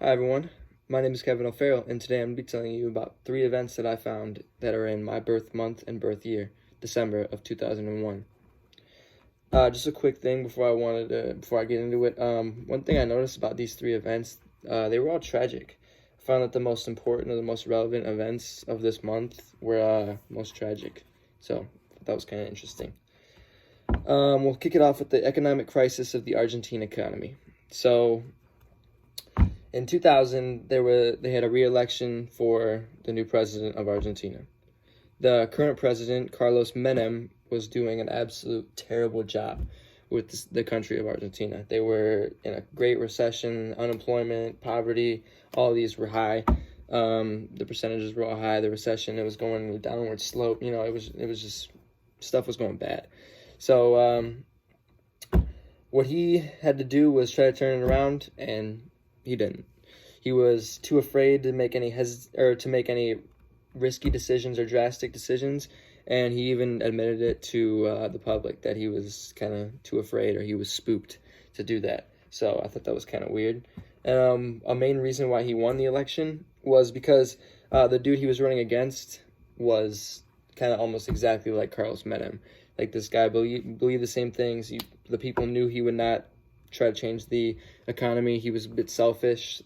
Hi everyone, my name is Kevin O'Farrell, and today I'm going to be telling you about 3 events that I found that are in my birth month and birth year, December of 2001. Just a quick thing before I get into it. One thing I noticed about these 3 events, they were all tragic. I found that the most important or the most relevant events of this month were most tragic, so that was kind of interesting. We'll kick it off with the economic crisis of the Argentine economy. So, in 2000, they had a re-election for the new president of Argentina. The current president, Carlos Menem, was doing an absolute terrible job with the country of Argentina. They were in a great recession, unemployment, poverty, all of these were high. The percentages were all high. The recession, it was going a downward slope. It was just, stuff was going bad. So what he had to do was try to turn it around, and he didn't. He was too afraid to make any risky decisions or drastic decisions, and he even admitted it to the public that he was kind of too afraid, or he was spooked to do that. So I thought that was kind of weird. And a main reason why he won the election was because the dude he was running against was kind of almost exactly like Carlos Menem. Like, this guy believed the same things. The people knew he would not try to change the economy. He was a bit selfish,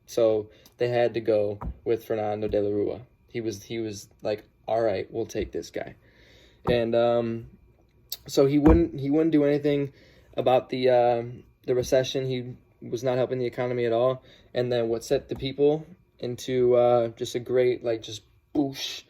so they had to go with Fernando de la Rua. He was like, all right, we'll take this guy. And so he wouldn't do anything about the recession. He was not helping the economy at all. And then what set the people into just a great, just boosh,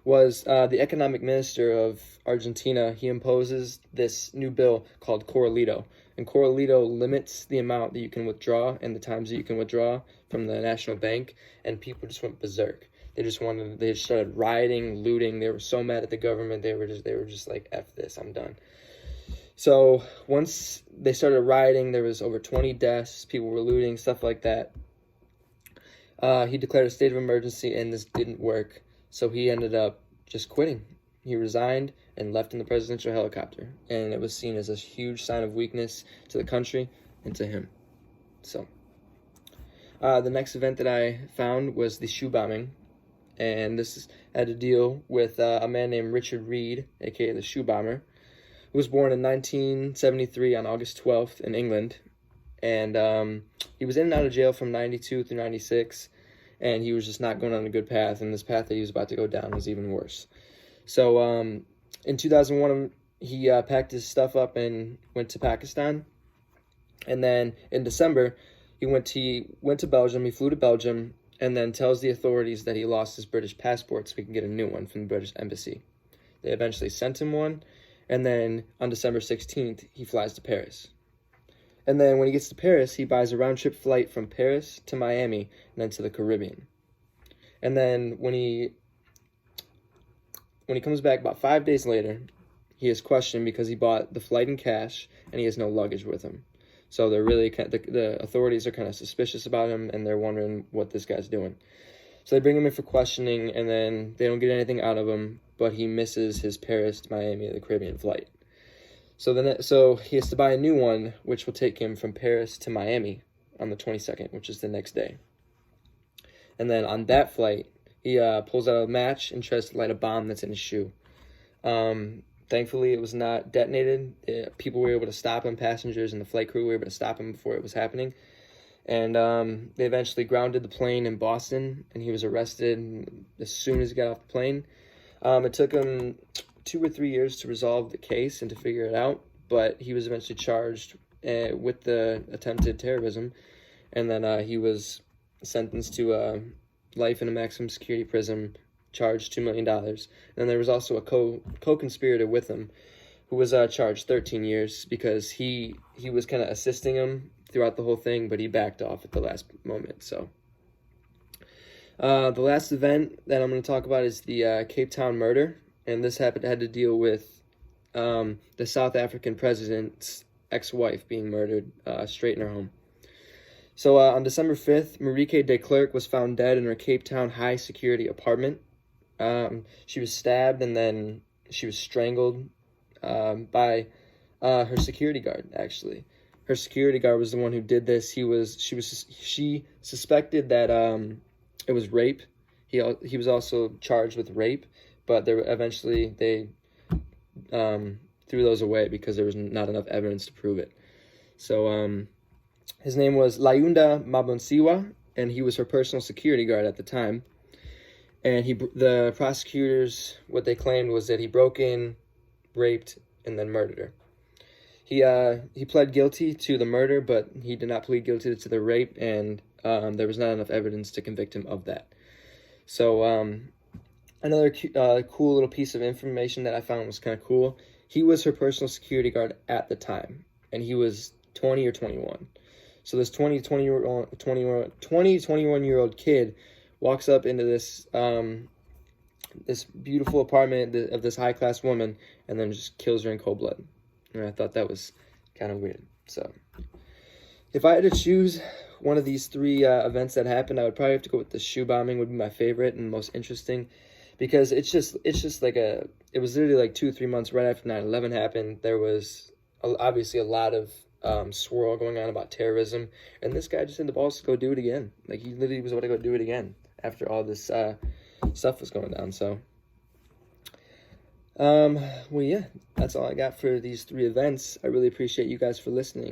was the economic minister of Argentina. He imposes this new bill called Corralito. And Corralito limits the amount that you can withdraw and the times that you can withdraw from the national bank. And people just went berserk. They just started rioting, looting. They were so mad at the government. They were just like, F this, I'm done. So once they started rioting, there was over 20 deaths. People were looting, stuff like that. He declared a state of emergency, and this didn't work. So he ended up just quitting. He resigned and left in the presidential helicopter. And it was seen as a huge sign of weakness to the country and to him. So the next event that I found was the shoe bombing. And this had to deal with a man named Richard Reed, a.k.a. the shoe bomber, who was born in 1973 on August 12th in England. And he was in and out of jail from 92 through 96. And he was just not going on a good path, and this path that he was about to go down was even worse. So in 2001, he packed his stuff up and went to Pakistan. And then in December, he went to Belgium. He flew to Belgium, and then tells the authorities that he lost his British passport so he can get a new one from the British embassy. They eventually sent him one, and then on December 16th, he flies to Paris. And then when he gets to Paris, he buys a round-trip flight from Paris to Miami and then to the Caribbean. And then when he comes back about 5 days later, he is questioned because he bought the flight in cash and he has no luggage with him. So they're really the authorities are kind of suspicious about him, and they're wondering what this guy's doing. So they bring him in for questioning, and then they don't get anything out of him, but he misses his Paris to Miami, the Caribbean flight. So he has to buy a new one, which will take him from Paris to Miami on the 22nd, which is the next day. And then on that flight, he pulls out a match and tries to light a bomb that's in his shoe. Thankfully, it was not detonated. People were able to stop him. Passengers and the flight crew were able to stop him before it was happening. And they eventually grounded the plane in Boston, and he was arrested as soon as he got off the plane. It took him 2 or 3 years to resolve the case and to figure it out, but he was eventually charged with the attempted terrorism, and then he was sentenced to life in a maximum security prison, charged $2 million. And then there was also a co-conspirator with him who was charged 13 years because he was kind of assisting him throughout the whole thing, but he backed off at the last moment. So the last event that I'm going to talk about is the Cape Town murder, and this had to deal with the South African president's ex-wife being murdered straight in her home. So on December 5th, Marieke de Klerk was found dead in her Cape Town high-security apartment. She was stabbed, and then she was strangled by her security guard, actually. her security guard was the one who did this. She suspected that it was rape. He was also charged with rape, but eventually they threw those away because there was not enough evidence to prove it. So his name was Layunda Mabonsiwa, and he was her personal security guard at the time. And the prosecutors, what they claimed was that he broke in, raped, and then murdered her. He pled guilty to the murder, but he did not plead guilty to the rape, and there was not enough evidence to convict him of that. So another cool little piece of information that I found was kind of cool. He was her personal security guard at the time, and he was 20 or 21. So this 21-year-old kid walks up into this this beautiful apartment of this high-class woman and then just kills her in cold blood. And I thought that was kind of weird. So if I had to choose one of these three events that happened, I would probably have to go with the shoe bombing. Would be my favorite and most interesting, because it's just like it was literally like 2 or 3 months right after 9/11 happened. There was obviously a lot of swirl going on about terrorism, and this guy just had the balls to go do it again. Like, he literally was about to go do it again after all this stuff was going down. So well, yeah, that's all I got for these 3 events. I really appreciate you guys for listening.